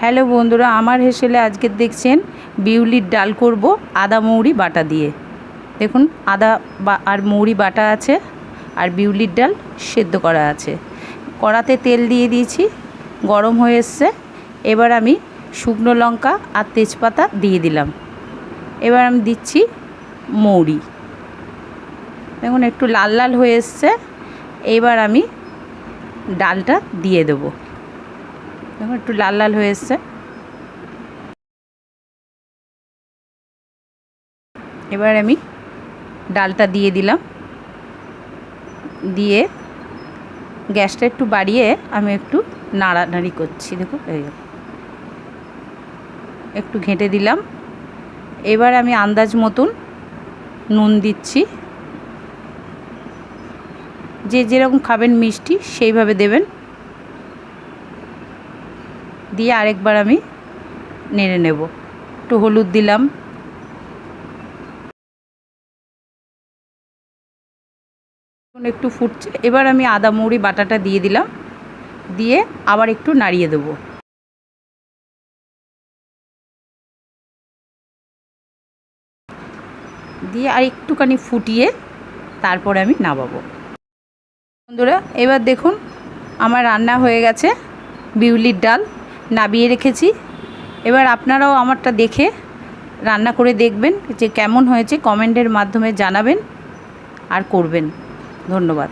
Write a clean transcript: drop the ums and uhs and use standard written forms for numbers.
Hello বন্ধুরা, আমার হেসেলে আজকে দেখছেন বিউলির ডাল করব আদা মৌরি বাটা দিয়ে। দেখুন আদা আর মৌরি বাটা আছে আর বিউলির ডাল সেদ্ধ করা আছে। কড়াতে তেল দিয়ে দিয়েছি, গরম হয়ে এসছে। এবার আমি শুকনো লঙ্কা আর তেজপাতা দিয়ে দিলাম। এবার আমি দিচ্ছি মৌরি। দেখুন একটু লাল লাল হয়ে এসছে। এবার আমি ডালটা দিয়ে দেবো। দেখুন একটু লাল লাল হয়ে এসছে। এবার আমি ডালটা দিয়ে দিলাম, দিয়ে গ্যাসটা একটু বাড়িয়ে আমি একটু নাড়ানাড়ি করছি। দেখুন একটু ঘেঁটে দিলাম। এবার আমি আন্দাজ মতন নুন দিচ্ছি। যে যেরকম খাবেন মিষ্টি সেইভাবে দেবেন। দিয়ে আরেকবার আমি নেড়ে নেব। একটু হলুদ দিলাম। একটু ফুটছে, এবার আমি আদা মৌরি বাটাটা দিয়ে দিলাম, দিয়ে আবার একটু নাড়িয়ে দেবো। দিয়ে আর একটুখানি ফুটিয়ে তারপরে আমি নামাবো। বন্ধুরা এবার দেখুন আমার রান্না হয়ে গেছে। বিউলির ডাল নামিয়ে রেখেছি। এবার আপনারাও আমারটা দেখে রান্না করে দেখবেন যে কেমন হয়েছে, কমেন্টের মাধ্যমে জানাবেন আর করবেন। ধন্যবাদ।